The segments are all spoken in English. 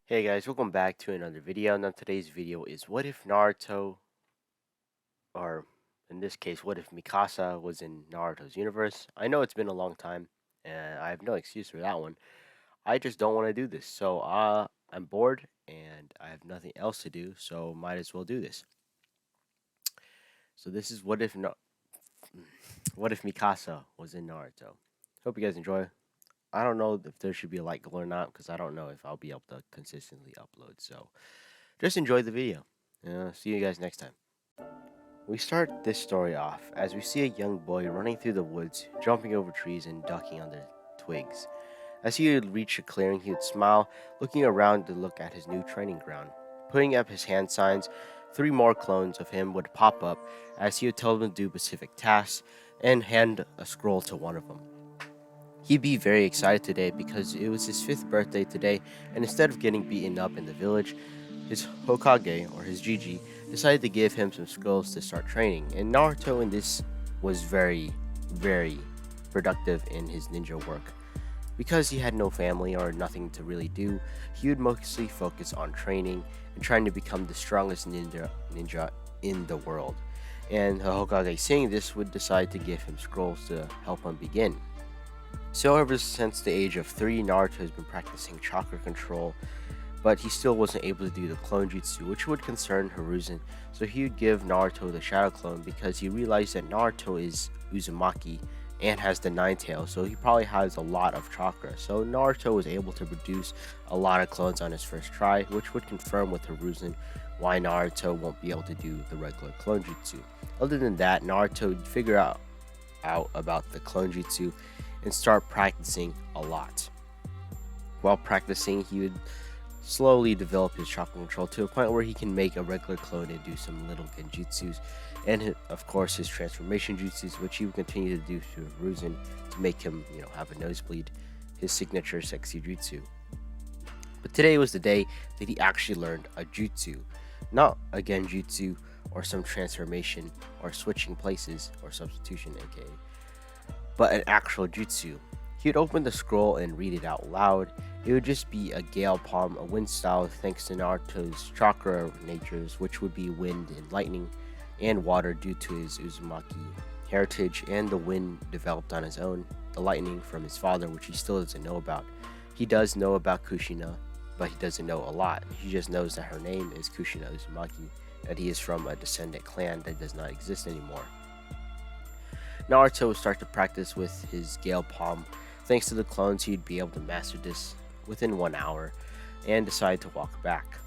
Hey guys, welcome back to another video. Now today's video is what if Naruto, or in this case, what if Mikasa was in Naruto's universe? I know it's been a long time, and I have no excuse for that one. I just don't want to do this. So I'm bored and I have nothing else to do, so might as well do this. So this is what if Mikasa was in Naruto? Hope you guys enjoy. I don't know if there should be a like goal or not because I don't know if I'll be able to consistently upload. So just enjoy the video. See you guys next time. We start this story off as we see a young boy running through the woods, jumping over trees and ducking under twigs. As he would reach a clearing, he would smile, looking around to look at his new training ground. Putting up his hand signs, three more clones of him would pop up as he would tell them to do specific tasks and hand a scroll to one of them. He'd be very excited today because it was his 5th birthday today, and instead of getting beaten up in the village, his Hokage, or his Gigi, decided to give him some skills to start training. And Naruto in this was very, very productive in his ninja work. Because he had no family or nothing to really do, he would mostly focus on training and trying to become the strongest ninja in the world. And the Hokage, seeing this, would decide to give him scrolls to help him begin. So ever since the age of 3, Naruto has been practicing chakra control, but he still wasn't able to do the clone jutsu, which would concern Hiruzen, so he would give Naruto the shadow clone because he realized that Naruto is Uzumaki and has the 9 tails, so he probably has a lot of chakra. So Naruto was able to produce a lot of clones on his first try, which would confirm with Hiruzen why Naruto won't be able to do the regular clone jutsu. Other than that, Naruto would figure out about the clone jutsu and start practicing a lot. While practicing, he would slowly develop his chakra control to a point where he can make a regular clone and do some little genjutsus, and of course his transformation jutsus, which he would continue to do to Hiruzen to make him, have a nosebleed, his signature sexy jutsu. But today was the day that he actually learned a jutsu, not a genjutsu or some transformation or switching places or substitution, aka, but an actual jutsu. He would open the scroll and read it out loud. It would just be a gale palm, a wind style, thanks to Naruto's chakra natures, which would be wind and lightning, and water due to his Uzumaki heritage, and the wind developed on his own, the lightning from his father, which he still doesn't know about. He does know about Kushina, but he doesn't know a lot. He just knows that her name is Kushina Uzumaki, that he is from a descendant clan that does not exist anymore. Naruto would start to practice with his Gale Palm. Thanks to the clones, he'd be able to master this within 1 hour and decide to walk back.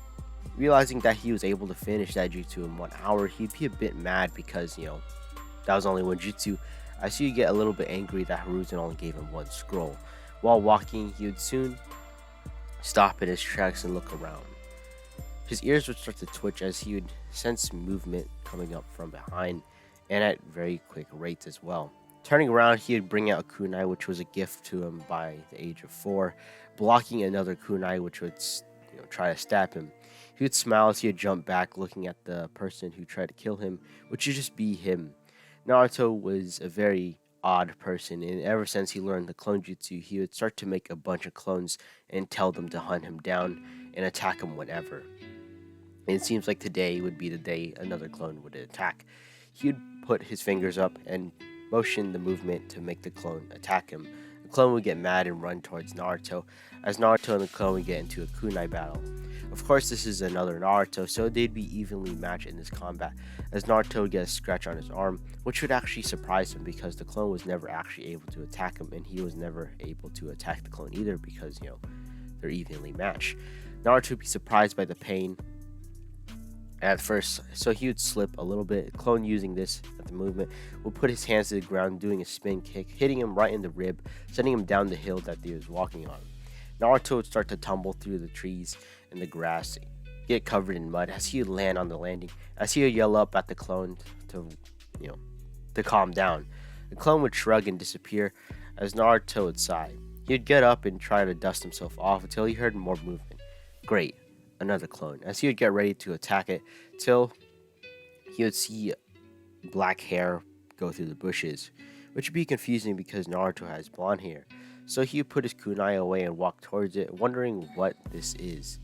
Realizing that he was able to finish that jutsu in 1 hour, he'd be a bit mad because, that was only one jutsu. I see you get a little bit angry that Hiruzen only gave him one scroll. While walking, he would soon stop in his tracks and look around. His ears would start to twitch as he would sense movement coming up from behind, and at very quick rates as well. Turning around, he would bring out a kunai, which was a gift to him by the age of 4, blocking another kunai, which would try to stab him. He would smile as he would jump back, looking at the person who tried to kill him, which would just be him. Naruto was a very odd person, and ever since he learned the clone jutsu, he would start to make a bunch of clones and tell them to hunt him down and attack him whenever. And it seems like today would be the day another clone would attack. He would put his fingers up and motion the movement to make the clone attack him. The clone would get mad and run towards Naruto, as Naruto and the clone would get into a kunai battle. Of course, this is another Naruto, so they'd be evenly matched in this combat, as Naruto would get a scratch on his arm, which would actually surprise him because the clone was never actually able to attack him, and he was never able to attack the clone either because, they're evenly matched. Naruto would be surprised by the pain at first, so he would slip a little bit. Clone, using this at the movement, would put his hands to the ground, doing a spin kick, hitting him right in the rib, sending him down the hill that he was walking on. Naruto would start to tumble through the trees and the grass, get covered in mud as he would land on the landing, as he would yell up at the clone to calm down. The clone would shrug and disappear as Naruto would sigh. He would get up and try to dust himself off until he heard more movement. Great. Another clone, as he would get ready to attack it, till he would see black hair go through the bushes, which would be confusing because Naruto has blonde hair. So he would put his kunai away and walk towards it, wondering what this is.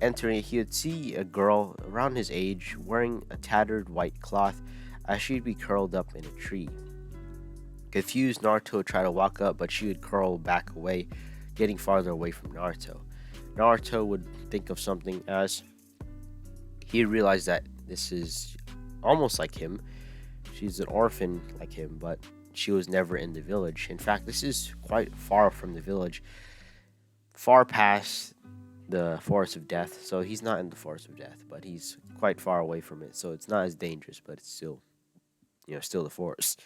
Entering, he would see a girl around his age wearing a tattered white cloth as she'd be curled up in a tree. Confused, Naruto would try to walk up, but she would curl back away, getting farther away from Naruto. Naruto would think of something as he realized that this is almost like him. She's an orphan like him, but she was never in the village. In fact, this is quite far from the village, far past the Forest of Death. So he's not in the Forest of Death, but he's quite far away from it. So it's not as dangerous, but it's still, still the forest.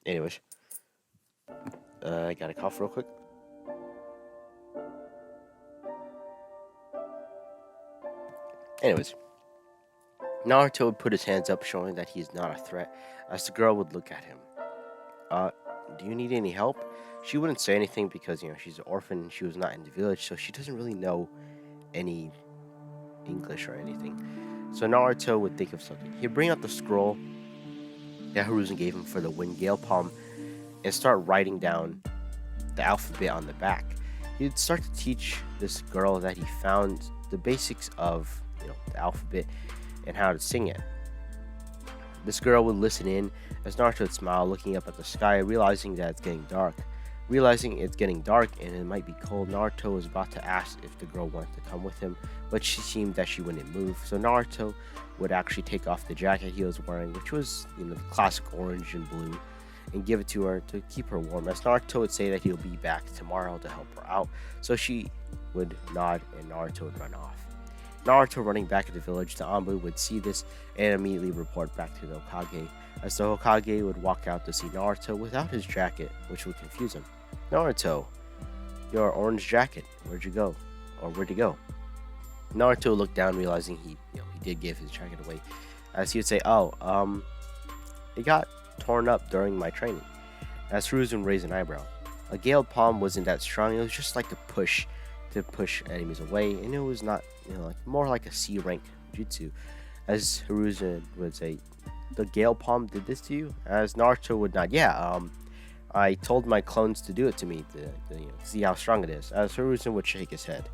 Anyways, I got a cough real quick. Anyways, Naruto would put his hands up, showing that he is not a threat, as the girl would look at him. Do you need any help? She wouldn't say anything because, she's an orphan and she was not in the village, so she doesn't really know any English or anything. So Naruto would think of something. He'd bring out the scroll that Hiruzen gave him for the wind gale palm and start writing down the alphabet on the back. He'd start to teach this girl that he found the basics of the alphabet and how to sing it. This girl would listen in as Naruto would smile, looking up at the sky, realizing that it's getting dark. Realizing it's getting dark and it might be cold, Naruto was about to ask if the girl wanted to come with him, but she seemed that she wouldn't move. So Naruto would actually take off the jacket he was wearing, which was the classic orange and blue, and give it to her to keep her warm. As Naruto would say that he'll be back tomorrow to help her out, so she would nod and Naruto would run off. Naruto running back to the village, the Anbu would see this and immediately report back to the Hokage, as the Hokage would walk out to see Naruto without his jacket, which would confuse him. Naruto, your orange jacket, where'd you go? Or where'd you go? Naruto looked down, realizing he did give his jacket away, as he would say, it got torn up during my training. As Hiruzen raised an eyebrow. A gale palm wasn't that strong, it was just like a push to push enemies away, and it was not, more like a C rank jutsu. As Hiruzen would say, the gale palm did this to you? As Naruto would nod, I told my clones to do it to me to see how strong it is. As Hiruzen would shake his head.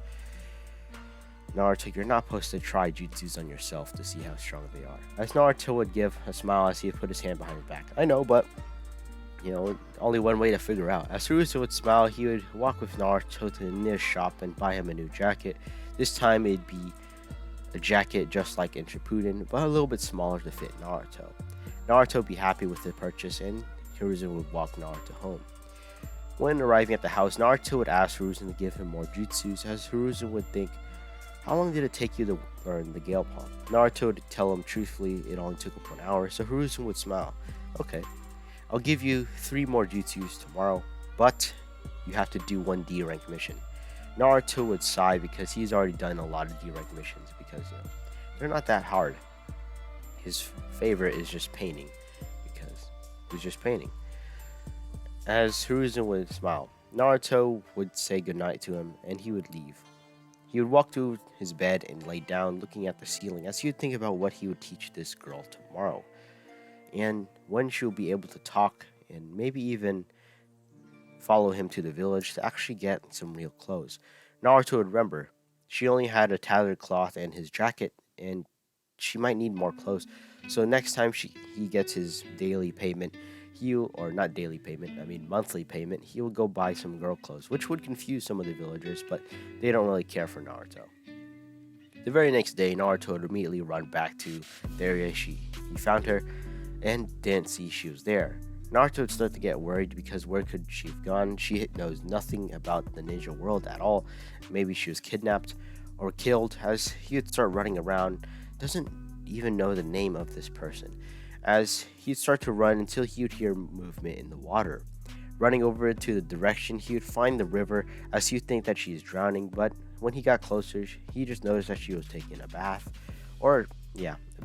Naruto, you're not supposed to try jutsus on yourself to see how strong they are. As Naruto would give a smile as he would put his hand behind his back. I know, but only one way to figure out. As Hiruzen would smile, he would walk with Naruto to the nearest shop and buy him a new jacket. This time it'd be a jacket just like in Shippuden, but a little bit smaller to fit Naruto. Naruto would be happy with the purchase, and Hiruzen would walk Naruto home. When arriving at the house, Naruto would ask Hiruzen to give him more jutsus, as Hiruzen would think, how long did it take you to learn the Gale Palm? Naruto would tell him truthfully it only took him 1 hour, so Hiruzen would smile. Okay, I'll give you 3 more jutsus tomorrow, but you have to do 1 D rank mission. Naruto would sigh because he's already done a lot of D rank missions because they're not that hard. His favorite is just painting because he's just painting. As Hiruzen would smile, Naruto would say goodnight to him and he would leave. He would walk to his bed and lay down looking at the ceiling as he would think about what he would teach this girl tomorrow and when she'll be able to talk and maybe even follow him to the village to actually get some real clothes. Naruto would remember she only had a tattered cloth and his jacket, and she might need more clothes. So next time he gets his daily payment, monthly payment, he will go buy some girl clothes, which would confuse some of the villagers, but they don't really care for Naruto. The very next day, Naruto would immediately run back to the area he found her and didn't see she was there. Naruto would start to get worried because where could she have gone? She knows nothing about the ninja world at all. Maybe she was kidnapped or killed, as he would start running around, doesn't even know the name of this person. As he'd start to run until he would hear movement in the water. Running over to the direction, he would find the river as he would think that she is drowning, but when he got closer, he just noticed that she was taking a bath. A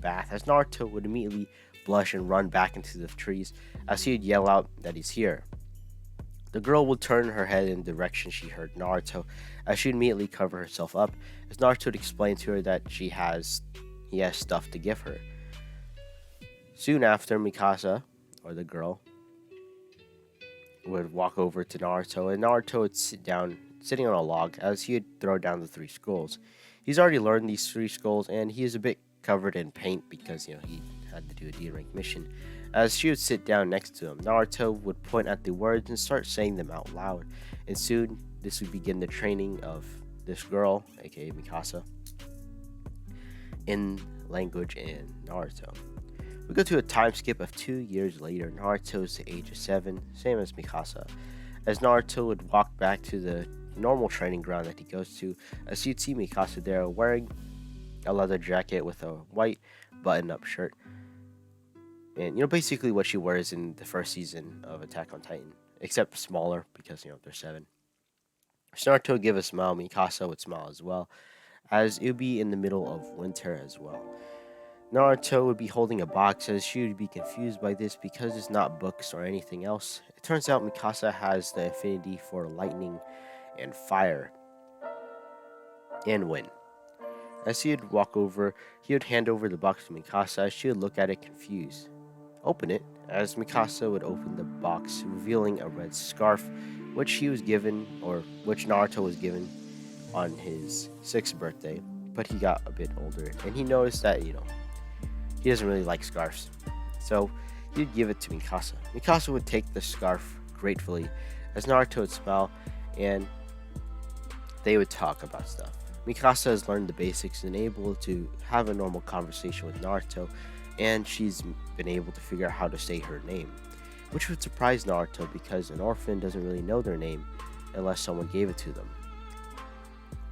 bath, as Naruto would immediately blush and run back into the trees as he would yell out that he's here. The girl would turn her head in the direction she heard Naruto, as she would immediately cover herself up, as Naruto would explain to her that he has stuff to give her. Soon after, Mikasa, or the girl, would walk over to Naruto, and Naruto would sit down sitting on a log as he would throw down the three skulls. He's already learned these three skulls, and he is a bit covered in paint because he had to do a D rank mission. As she would sit down next to him, Naruto would point at the words and start saying them out loud, and soon this would begin the training of this girl, aka Mikasa, in language in Naruto. We go to a time skip of 2 years later. Naruto is the age of 7, same as Mikasa. As Naruto would walk back to the normal training ground that he goes to, as you'd see Mikasa there wearing a leather jacket with a white button-up shirt. And basically what she wears in the first season of Attack on Titan, except smaller because they're 7. So Naruto would give a smile, Mikasa would smile as well, as it would be in the middle of winter as well. Naruto would be holding a box as she would be confused by this because it's not books or anything else. It turns out Mikasa has the affinity for lightning and fire and wind. As he would walk over, he would hand over the box to Mikasa as she would look at it confused. Open it, as Mikasa would open the box, revealing a red scarf, which he was given, or which Naruto was given on his 6th birthday, but he got a bit older, and he noticed that, he doesn't really like scarves. So he'd give it to Mikasa. Mikasa would take the scarf gratefully, as Naruto would smile, and they would talk about stuff. Mikasa has learned the basics and able to have a normal conversation with Naruto, and she's been able to figure out how to say her name, which would surprise Naruto because an orphan doesn't really know their name unless someone gave it to them.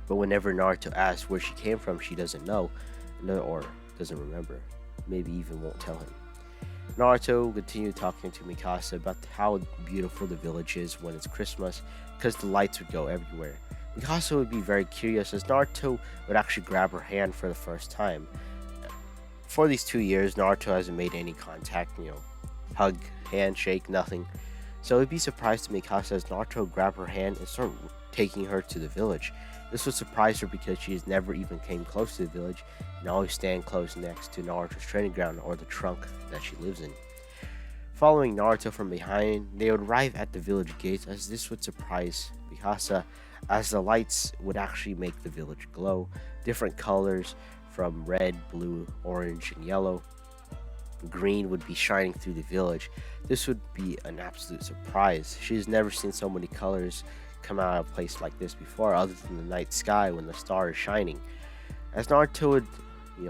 But whenever Naruto asks where she came from, she doesn't know, or doesn't remember, maybe even won't tell him. Naruto continued talking to Mikasa about how beautiful the village is when it's Christmas, because the lights would go everywhere. Mikasa would be very curious as Naruto would actually grab her hand for the first time. For these 2 years, Naruto hasn't made any contact, hug, handshake, nothing. So it'd be surprised to Mikasa as Naruto would grab her hand and start taking her to the village. This would surprise her because she has never even came close to the village and always stand close next to Naruto's training ground or the trunk that she lives in. Following Naruto from behind, they would arrive at the village gates as this would surprise Mikasa as the lights would actually make the village glow, different colors from red, blue, orange, and yellow. Green would be shining through the village. This would be an absolute surprise. She has never seen so many colors come out of a place like this before, other than the night sky when the star is shining. As Naruto would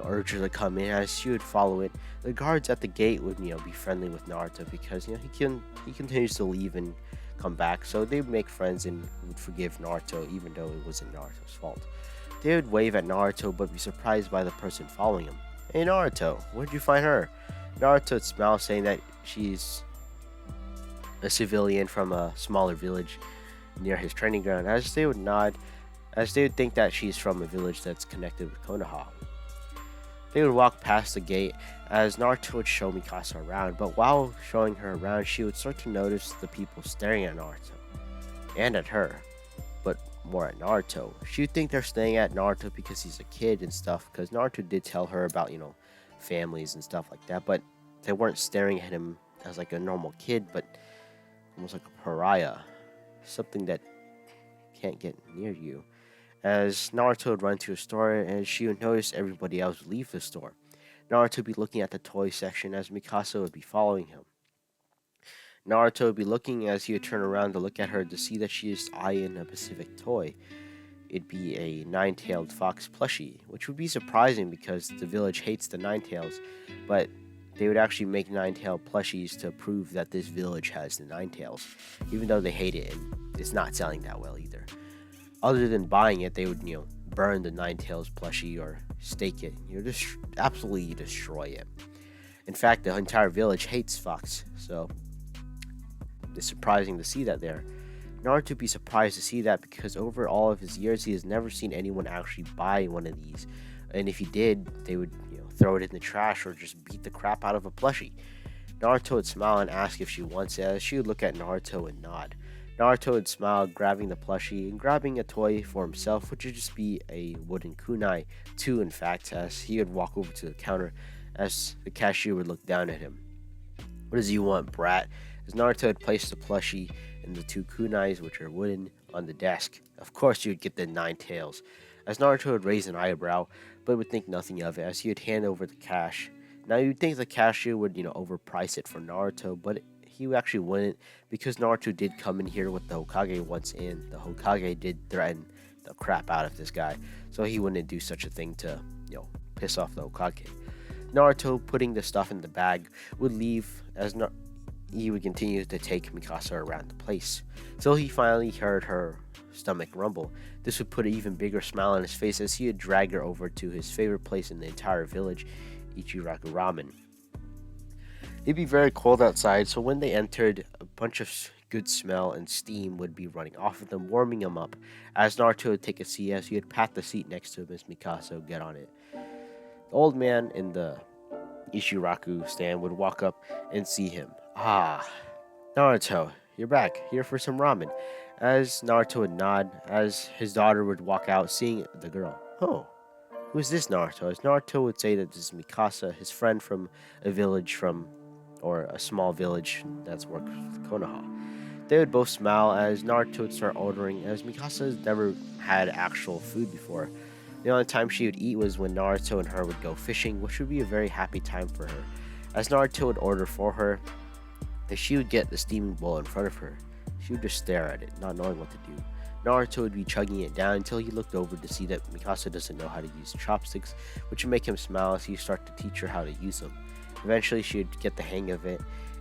urge her to come in, as she would follow it, the guards at the gate would be friendly with Naruto because he continues to leave and come back, so they would make friends and would forgive Naruto even though it wasn't Naruto's fault. They would wave at Naruto but be surprised by the person following him. Hey Naruto, where'd you find her? Naruto would smile, saying that she's a civilian from a smaller village near his training ground, as they would nod, as they would think that she's from a village that's connected with Konoha. They would walk past the gate as Naruto would show Mikasa around, but while showing her around, she would start to notice the people staring at Naruto, and at her, but more at Naruto. She would think they're staring at Naruto because he's a kid and stuff, because Naruto did tell her about, families and stuff like that, but they weren't staring at him as like a normal kid, but almost like a pariah, something that can't get near you. As Naruto would run to a store, and she would notice everybody else leave the store. Naruto would be looking at the toy section as Mikasa would be following him. Naruto would be looking as he would turn around to look at her to see that she is eyeing a specific toy. It'd be a nine-tailed fox plushie, which would be surprising because the village hates the nine-tails, but they would actually make nine-tailed plushies to prove that this village has the nine-tails, even though they hate it and it's not selling that well either. Other than buying it, they would, burn the nine-tails plushie or stake it, just absolutely destroy it. In fact, the entire village hates fox, so it's surprising to see that there. Naruto would be surprised to see that because over all of his years, he has never seen anyone actually buy one of these. And if he did, they would throw it in the trash or just beat the crap out of a plushie. Naruto would smile and ask if she wants it, as she would look at Naruto and nod. Naruto would smile, grabbing the plushie and grabbing a toy for himself, which would just be a wooden kunai, two in fact, as he would walk over to the counter as the cashier would look down at him. What does you want, brat? As Naruto had placed the plushie and the two kunais, which are wooden, on the desk. Of course, you'd get the 9 tails. As Naruto would raise an eyebrow, but would think nothing of it as he would hand over the cash. Now, you'd think the cashier would, overprice it for Naruto, but he actually wouldn't because Naruto did come in here with the Hokage once, and the Hokage did threaten the crap out of this guy, so he wouldn't do such a thing to, piss off the Hokage. Naruto, putting the stuff in the bag, would leave as he would continue to take Mikasa around the place, till he finally heard her stomach rumble. This would put an even bigger smile on his face as he would drag her over to his favorite place in the entire village, Ichiraku Ramen. It'd be very cold outside, so when they entered, a bunch of good smell and steam would be running off of them, warming him up. As Naruto would take a seat, as he would pat the seat next to him as Mikasa would get on it. The old man in the Ichiraku stand would walk up and see him. Ah, Naruto, you're back, here for some ramen. As Naruto would nod, as his daughter would walk out, seeing the girl. Oh, who is this Naruto? As Naruto would say that this is Mikasa, his friend from a small village that's worked with Konoha. They would both smile as Naruto would start ordering, as Mikasa has never had actual food before. The only time she would eat was when Naruto and her would go fishing, which would be a very happy time for her. As Naruto would order for her, that she would get the steaming bowl in front of her. She would just stare at it, not knowing what to do. Naruto would be chugging it down until he looked over to see that Mikasa doesn't know how to use chopsticks, which would make him smile as he started to teach her how to use them. Eventually, she would get the hang of it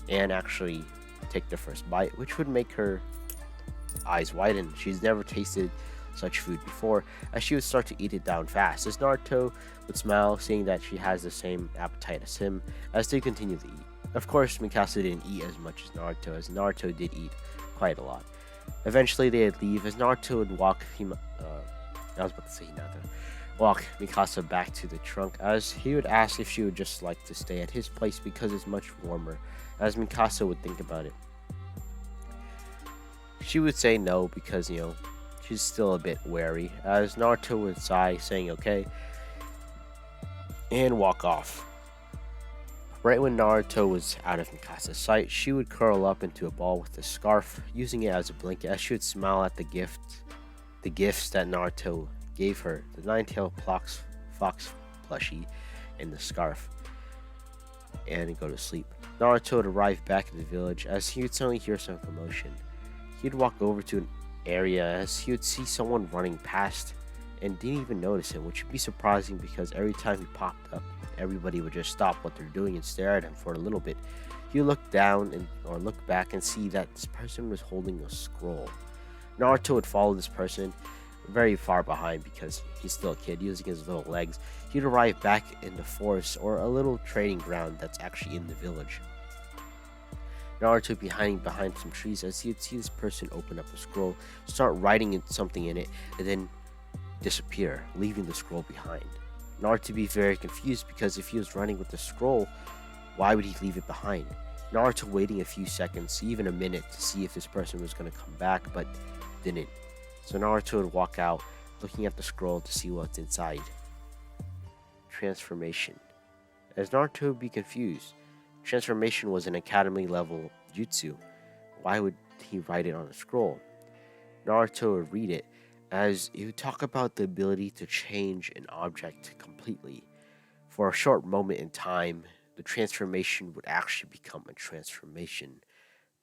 and actually take the first bite, which would make her eyes widen. She's never tasted such food before, as she would start to eat it down fast, as Naruto would smile, seeing that she has the same appetite as him, as they continue to eat. Of course, Mikasa didn't eat as much as Naruto did eat quite a lot. Eventually, they'd leave, as Naruto would walk Mikasa back to the trunk, as he would ask if she would just like to stay at his place because it's much warmer, as Mikasa would think about it. She would say no because, she's still a bit wary, as Naruto would sigh, saying okay, and walk off. Right when Naruto was out of Mikasa's sight, she would curl up into a ball with a scarf, using it as a blanket, as she would smile at the gifts that Naruto gave her, the 9-tailed fox plushie and the scarf, and go to sleep. Naruto would arrive back in the village, as he would suddenly hear some commotion. He'd walk over to an area as he would see someone running past and didn't even notice him, which would be surprising because every time he popped up, everybody would just stop what they're doing and stare at him for a little bit. He would look down or look back and see that this person was holding a scroll. Naruto would follow this person very far behind because he's still a kid, using his little legs. He'd arrive back in the forest or a little trading ground that's actually in the village. Naruto would be hiding behind some trees as he would see this person open up a scroll, start writing something in it, and then disappear, leaving the scroll behind. Naruto would be very confused because if he was running with the scroll, why would he leave it behind? Naruto waiting a few seconds, even a minute, to see if this person was going to come back, but didn't. So Naruto would walk out, looking at the scroll to see what's inside. Transformation. As Naruto would be confused, transformation was an academy level jutsu. Why would he write it on a scroll? Naruto would read it, as it would talk about the ability to change an object completely. For a short moment in time, the transformation would actually become a transformation,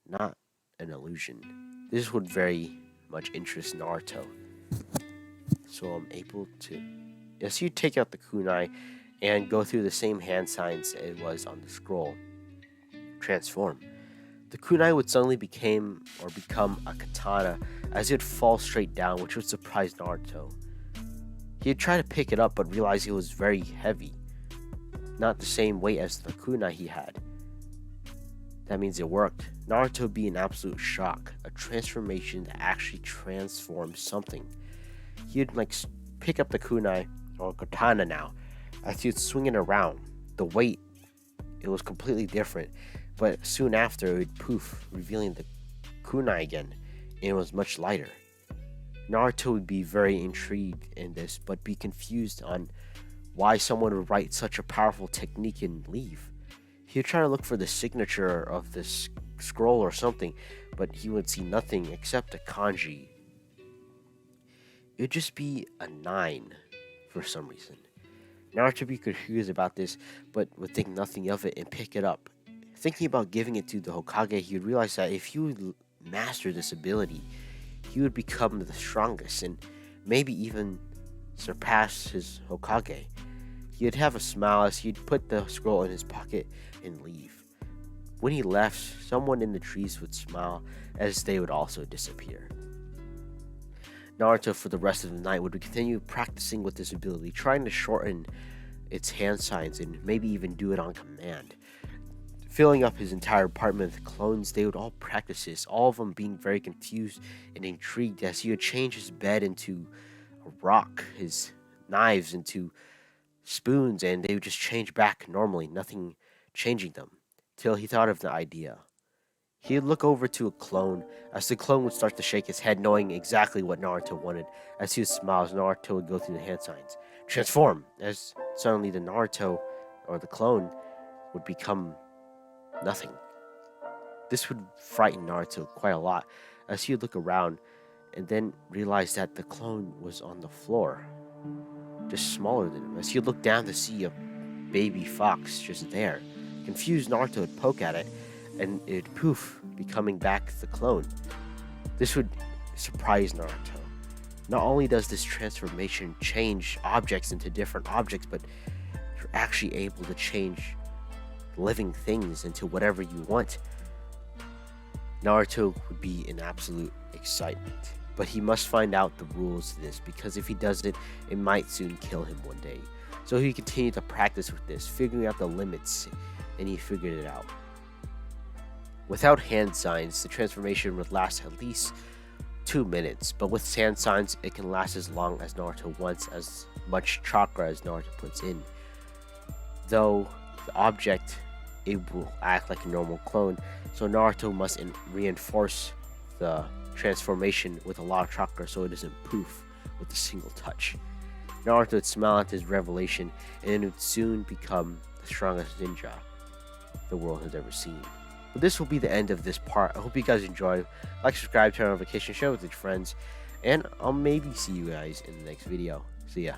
not an illusion. This would very much interest Naruto. So I'm able to... Yes, you take out the kunai and go through the same hand signs it was on the scroll. Transform. The kunai would suddenly become a katana, as it would fall straight down, which would surprise Naruto. He'd try to pick it up, but realize it was very heavy. Not the same weight as the kunai he had. That means it worked. Naruto would be in absolute shock. A transformation that actually transforms something. He'd pick up the kunai, or katana now, as he would swing it around. The weight, it was completely different, but soon after it would poof, revealing the kunai again, and it was much lighter. Naruto would be very intrigued in this, but be confused on why someone would write such a powerful technique and leave. He would try to look for the signature of this scroll or something, but he would see nothing except a kanji it'd just be a 9 for some reason. Naruto would be confused about this, but would think nothing of it and pick it up. Thinking about giving it to the Hokage, he would realize that if he would master this ability, he would become the strongest and maybe even surpass his Hokage. He would have a smile as he'd put the scroll in his pocket and leave. When he left, someone in the trees would smile as they would also disappear. Naruto, for the rest of the night, would continue practicing with this ability, trying to shorten its hand signs and maybe even do it on command. Filling up his entire apartment with clones, they would all practice this, all of them being very confused and intrigued as he would change his bed into a rock, his knives into spoons, and they would just change back normally, nothing changing them, till he thought of the idea. He would look over to a clone, as the clone would start to shake his head, knowing exactly what Naruto wanted. As he would smile, Naruto would go through the hand signs. Transform! As suddenly the Naruto, or the clone, would become nothing. This would frighten Naruto quite a lot, as he would look around, and then realize that the clone was on the floor, just smaller than him. As he would look down to see a baby fox just there. Confused, Naruto would poke at it, and it'd poof, becoming back the clone. This would surprise Naruto. Not only does this transformation change objects into different objects, but you're actually able to change living things into whatever you want. Naruto would be in absolute excitement, but he must find out the rules to this, because if he doesn't, it might soon kill him one day. So he continued to practice with this, figuring out the limits, and he figured it out. Without hand signs, the transformation would last at least 2 minutes, but with hand signs, it can last as long as Naruto wants, as much chakra as Naruto puts in. Though the object, it will act like a normal clone, so Naruto must reinforce the transformation with a lot of chakra so it doesn't poof with a single touch. Naruto would smile at his revelation, and it would soon become the strongest ninja the world has ever seen. But this will be the end of this part. I hope you guys enjoy. Like, subscribe, turn on notifications, share with your friends, and I'll maybe see you guys in the next video. See ya.